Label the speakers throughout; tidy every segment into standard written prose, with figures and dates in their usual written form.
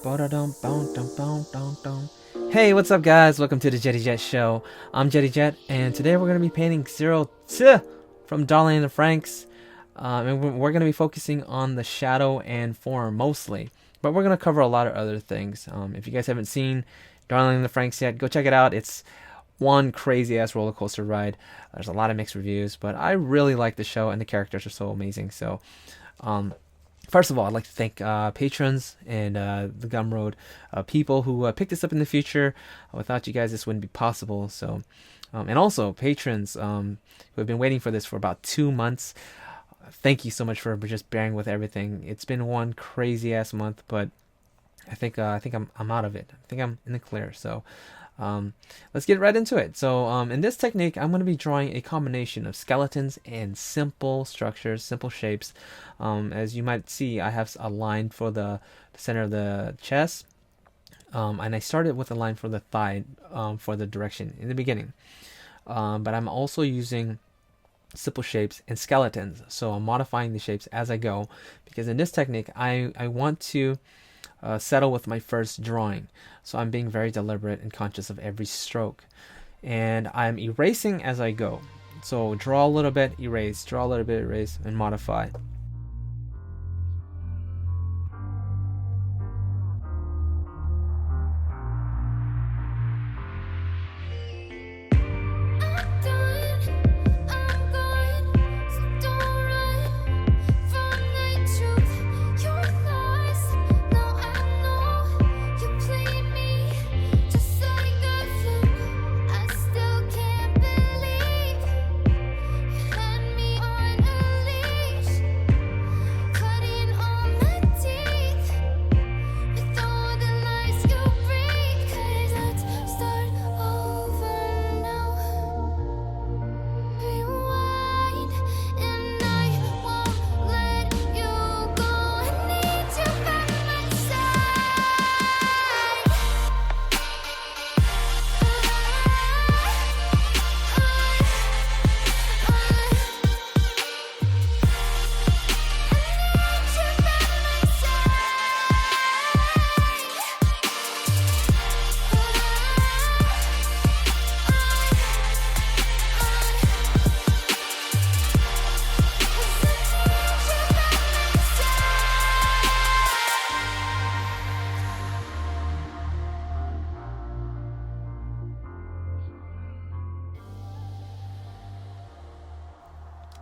Speaker 1: Hey, what's up guys? Welcome to the JettyJet show. I'm JettyJet, and today we're going to be painting 02 from Darling and the FRANXX. And we're going to be focusing on the shadow and form mostly, but we're going to cover a lot of other things. If you guys haven't seen Darling and the FRANXX yet, go check it out. It's one crazy ass roller coaster ride. There's a lot of mixed reviews, but I really like the show and the characters are so amazing. So first of all, I'd like to thank patrons and the Gumroad people who picked this up in the future. Without you guys, this wouldn't be possible. So, and also patrons who have been waiting for this for about 2 months. Thank you so much for just bearing with everything. It's been one crazy ass month, but I think I'm out of it. I think I'm in the clear. So let's get right into it. So in this technique, I'm going to be drawing a combination of skeletons and simple structures, simple shapes. As you might see, I have a line for the center of the chest, and I started with a line for the thigh for the direction in the beginning. But I'm also using simple shapes and skeletons, so I'm modifying the shapes as I go, because in this technique I want to settle with my first drawing. So I'm being very deliberate and conscious of every stroke, and I'm erasing as I go. So draw a little bit, erase, draw a little bit, erase, and modify.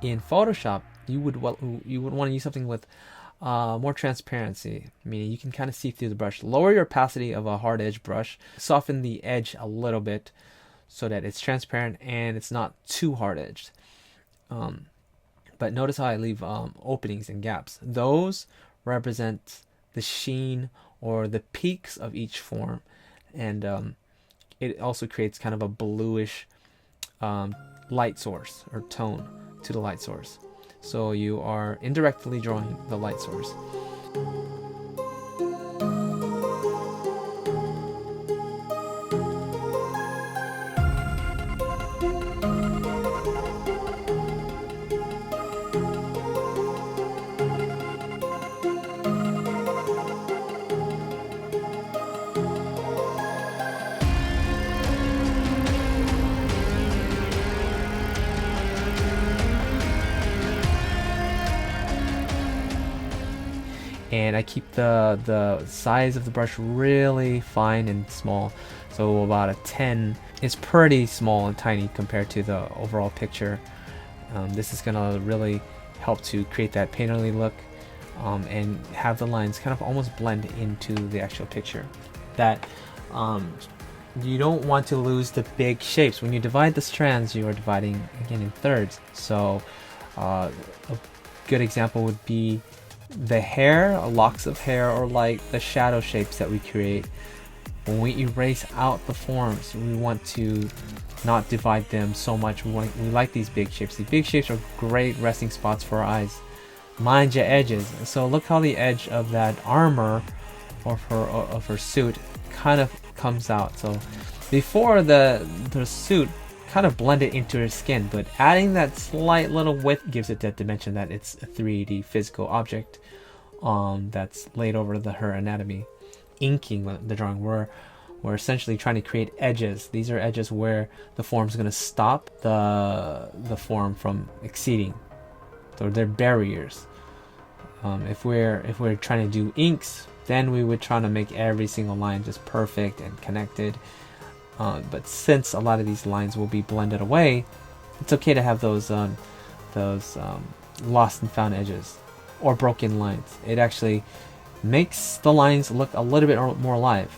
Speaker 1: In Photoshop, you would want to use something with more transparency, meaning you can kind of see through the brush. Lower your opacity of a hard edge brush, soften the edge a little bit so that it's transparent and it's not too hard edged. But notice how I leave openings and gaps. Those represent the sheen or the peaks of each form, and it also creates kind of a bluish light source or tone to the light source. So you are indirectly drawing the light source. And I keep the size of the brush really fine and small, so about a 10 is pretty small and tiny compared to the overall picture. This is gonna really help to create that painterly look, and have the lines kind of almost blend into the actual picture. That you don't want to lose the big shapes. When you divide the strands, you are dividing again in thirds. So a good example would be the hair, locks of hair, or like the shadow shapes that we create. When we erase out the forms, we want to not divide them so much. We like these big shapes. These big shapes are great resting spots for our eyes. Mind your edges. So look how the edge of that armor of her suit kind of comes out. So before the suit kind of blended into her skin, but adding that slight little width gives it that dimension that it's a 3D physical object that's laid over her anatomy. inking the drawing. We're essentially trying to create edges. These are edges where the form is going to stop the form from exceeding. So they're barriers. If we're trying to do inks, then we would try to make every single line just perfect and connected. But since a lot of these lines will be blended away, it's okay to have those lost and found edges or broken lines. It actually makes the lines look a little bit more alive.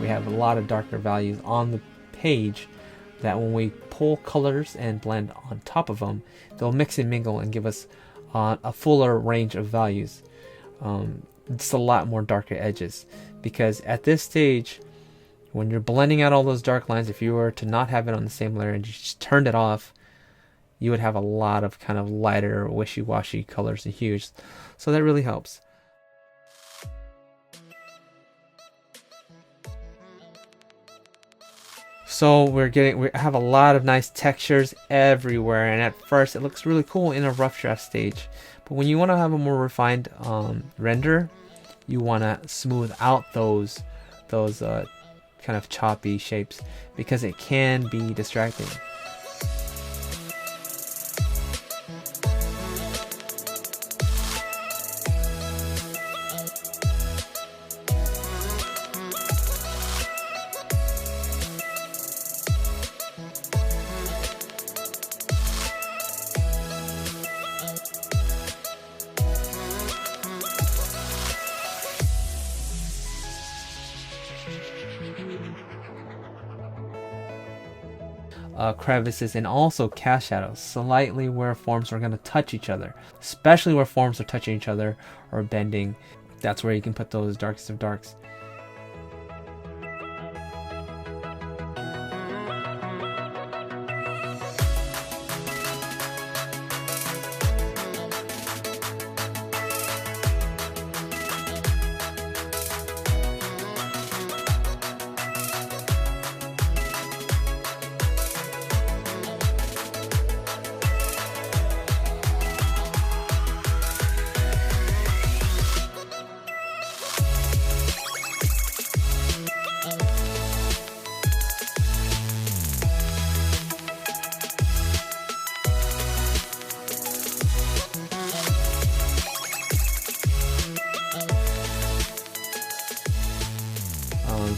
Speaker 1: We have a lot of darker values on the page that when we pull colors and blend on top of them, they'll mix and mingle and give us a fuller range of values. It's a lot more darker edges, because at this stage, when you're blending out all those dark lines, if you were to not have it on the same layer and you just turned it off, you would have a lot of kind of lighter, wishy-washy colors and hues. So that really helps. So we have a lot of nice textures everywhere, and at first it looks really cool in a rough draft stage. But when you want to have a more refined render, you want to smooth out those kind of choppy shapes, because it can be distracting. Crevices and also cast shadows slightly where forms are going to touch each other, especially where forms are touching each other or bending. That's where you can put those darkest of darks.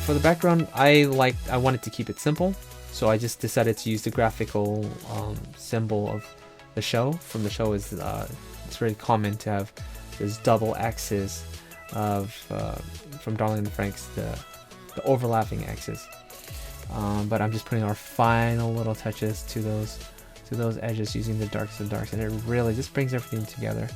Speaker 1: For the background, I wanted to keep it simple, so I just decided to use the graphical symbol of the show. From the show is it's very common to have this double axis of from Darling and FRANXX, the overlapping axis. But I'm just putting our final little touches to those edges using the darks and darks, and it really just brings everything together.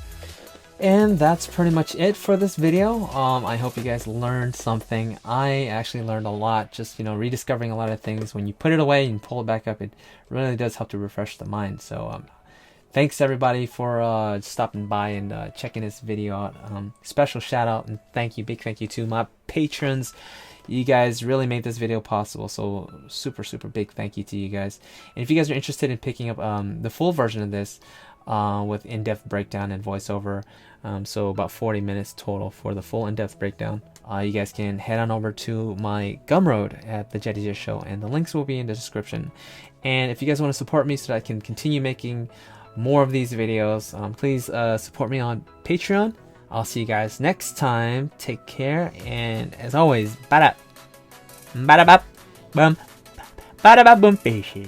Speaker 1: And that's pretty much it for this video. I hope you guys learned something. I actually learned a lot, just rediscovering a lot of things. When you put it away and pull it back up, it really does help to refresh the mind. So thanks everybody for stopping by and checking this video out. Special shout out and big thank you to my patrons. You guys really made this video possible, so super big thank you to you guys. And if you guys are interested in picking up the full version of this with in-depth breakdown and voiceover, so about 40 minutes total for the full in-depth breakdown, you guys can head on over to my Gumroad at the JettyJet Show, and the links will be in the description. And if you guys want to support me so that I can continue making more of these videos, please support me on Patreon. I'll see you guys next time. Take care, and as always, bada bada bum, bada boom, fishes.